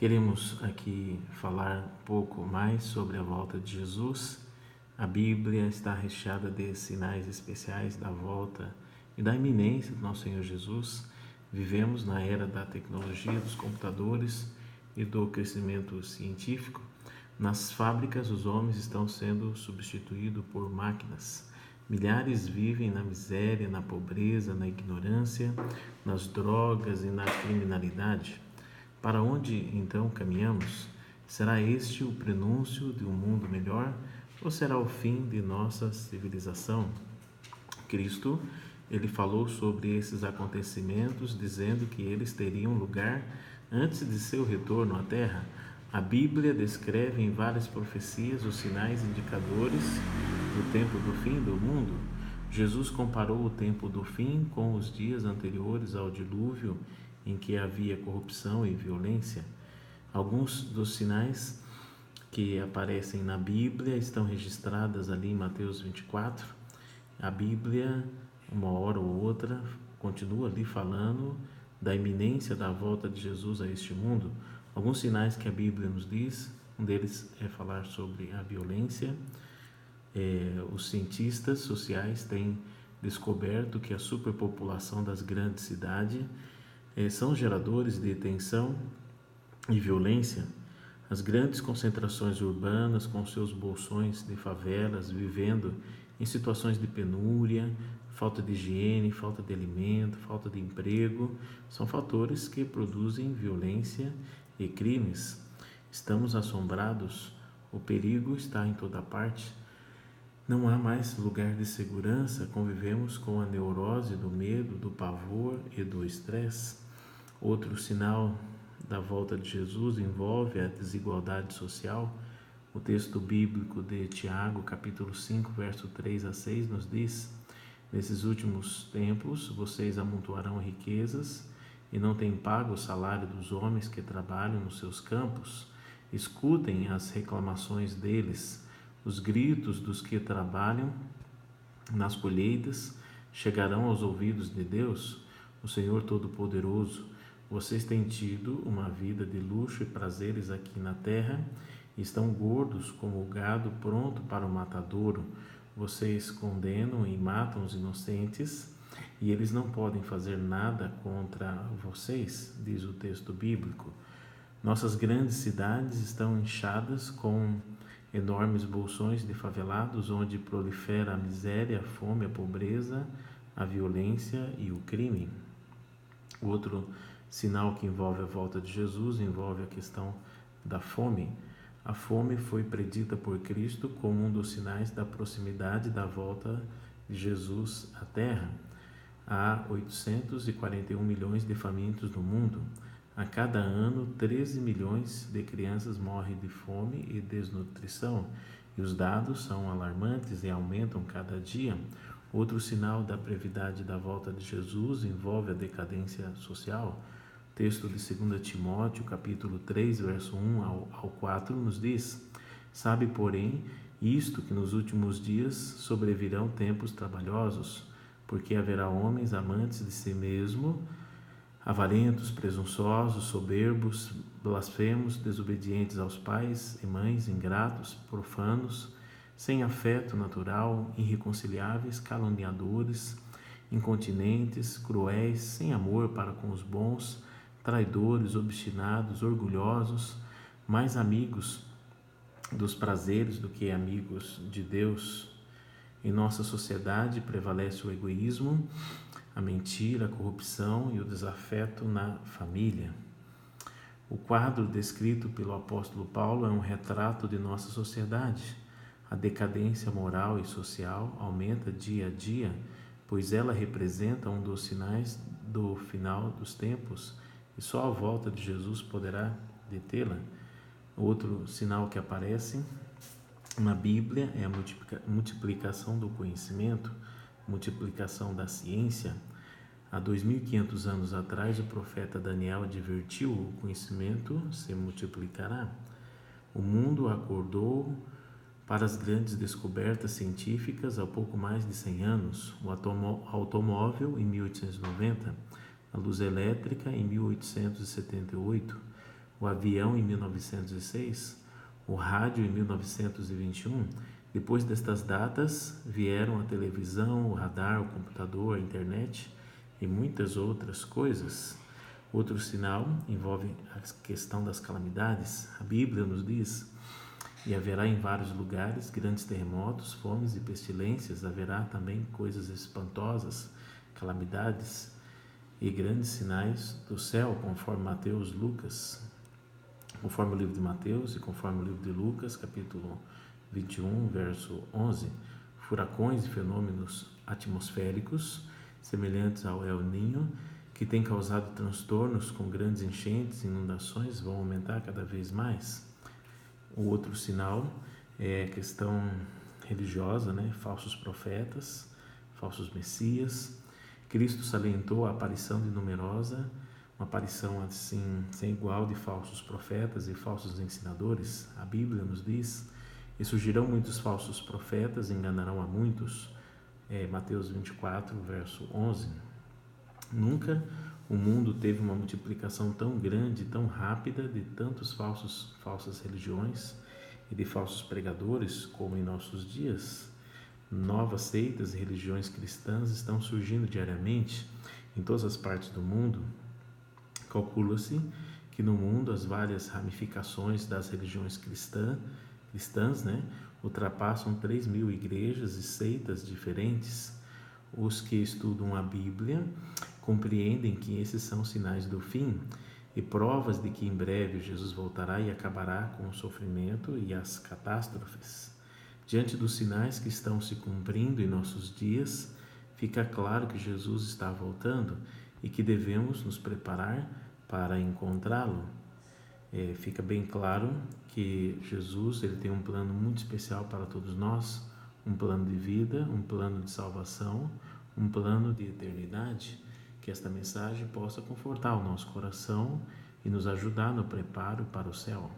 Queremos aqui falar um pouco mais sobre a volta de Jesus. A Bíblia está recheada de sinais especiais da volta e da iminência do nosso Senhor Jesus. Vivemos na era da tecnologia, dos computadores e do crescimento científico. Nas fábricas, os homens estão sendo substituídos por máquinas. Milhares vivem na miséria, na pobreza, na ignorância, nas drogas e na criminalidade. Para onde então caminhamos? Será este o prenúncio de um mundo melhor ou será o fim de nossa civilização? Cristo, ele falou sobre esses acontecimentos, dizendo que eles teriam lugar antes de seu retorno à Terra. A Bíblia descreve em várias profecias os sinais indicadores do tempo do fim do mundo. Jesus comparou o tempo do fim com os dias anteriores ao dilúvio, em que havia corrupção e violência. Alguns dos sinais que aparecem na Bíblia estão registrados ali em Mateus 24. A Bíblia, uma hora ou outra, continua ali falando da iminência da volta de Jesus a este mundo. Alguns sinais que a Bíblia nos diz, um deles é falar sobre a violência. Os cientistas sociais têm descoberto que a superpopulação das grandes cidades são geradores de tensão e violência. As grandes concentrações urbanas, com seus bolsões de favelas, vivendo em situações de penúria, falta de higiene, falta de alimento, falta de emprego, são fatores que produzem violência e crimes. Estamos assombrados, o perigo está em toda parte. Não há mais lugar de segurança, convivemos com a neurose do medo, do pavor e do estresse. Outro sinal da volta de Jesus envolve a desigualdade social. O texto bíblico de Tiago, capítulo 5, verso 3 a 6, nos diz: nesses últimos tempos vocês amontoarão riquezas e não têm pago o salário dos homens que trabalham nos seus campos. Escutem as reclamações deles, os gritos dos que trabalham nas colheitas chegarão aos ouvidos de Deus, o Senhor Todo-Poderoso. Vocês têm tido uma vida de luxo e prazeres aqui na terra e estão gordos como o gado pronto para o matadouro. Vocês condenam e matam os inocentes e eles não podem fazer nada contra vocês, diz o texto bíblico. Nossas grandes cidades estão inchadas com enormes bolsões de favelados, onde prolifera a miséria, a fome, a pobreza, a violência e o crime. Outro sinal que envolve a volta de Jesus envolve a questão da fome. A fome foi predita por Cristo como um dos sinais da proximidade da volta de Jesus à Terra. Há 841 milhões de famintos no mundo. A cada ano, 13 milhões de crianças morrem de fome e desnutrição, e os dados são alarmantes e aumentam cada dia. Outro sinal da brevidade da volta de Jesus envolve a decadência social. O texto de 2 Timóteo, capítulo 3, verso 1 ao 4, nos diz: sabe, porém, isto, que nos últimos dias sobrevirão tempos trabalhosos, porque haverá homens amantes de si mesmo, avarentos, presunçosos, soberbos, blasfemos, desobedientes aos pais e mães, ingratos, profanos, sem afeto natural, irreconciliáveis, caluniadores, incontinentes, cruéis, sem amor para com os bons, traidores, obstinados, orgulhosos, mais amigos dos prazeres do que amigos de Deus. Em nossa sociedade prevalece o egoísmo, a mentira, a corrupção e o desafeto na família. O quadro descrito pelo apóstolo Paulo é um retrato de nossa sociedade. A decadência moral e social aumenta dia a dia, pois ela representa um dos sinais do final dos tempos e só a volta de Jesus poderá detê-la. Outro sinal que aparece na Bíblia é a multiplicação do conhecimento, multiplicação da ciência. Há 2.500 anos atrás, o profeta Daniel advertiu: o conhecimento se multiplicará. O mundo acordou para as grandes descobertas científicas há pouco mais de 100 anos. O automóvel em 1890, a luz elétrica em 1878, o avião em 1906, o rádio em 1921. Depois destas datas vieram a televisão, o radar, o computador, a internet e muitas outras coisas. Outro sinal envolve a questão das calamidades. A Bíblia nos diz: e haverá em vários lugares grandes terremotos, fomes e pestilências. Haverá também coisas espantosas, calamidades e grandes sinais do céu, conforme Mateus, Lucas, conforme o livro de Mateus e conforme o livro de Lucas, capítulo 21, verso 11. Furacões e fenômenos atmosféricos semelhantes ao El Niño, que tem causado transtornos com grandes enchentes e inundações, vão aumentar cada vez mais. O outro sinal é a questão religiosa, Falsos profetas, falsos messias. Cristo salientou a aparição de numerosa, uma aparição assim sem igual de falsos profetas e falsos ensinadores. A Bíblia nos diz: e surgirão muitos falsos profetas, enganarão a muitos. Mateus 24, verso 11. Nunca o mundo teve uma multiplicação tão grande, tão rápida de tantos falsas religiões e de falsos pregadores como em nossos dias. Novas seitas e religiões cristãs estão surgindo diariamente em todas as partes do mundo. Calcula-se que no mundo as várias ramificações das religiões cristãs, ultrapassam 3.000 igrejas e seitas diferentes. Os que estudam a Bíblia compreendem que esses são sinais do fim e provas de que em breve Jesus voltará e acabará com o sofrimento e as catástrofes. Diante dos sinais que estão se cumprindo em nossos dias, fica claro que Jesus está voltando e que devemos nos preparar para encontrá-lo. Fica bem claro que Jesus ele tem um plano muito especial para todos nós, um plano de vida, um plano de salvação, um plano de eternidade. Que esta mensagem possa confortar o nosso coração e nos ajudar no preparo para o céu.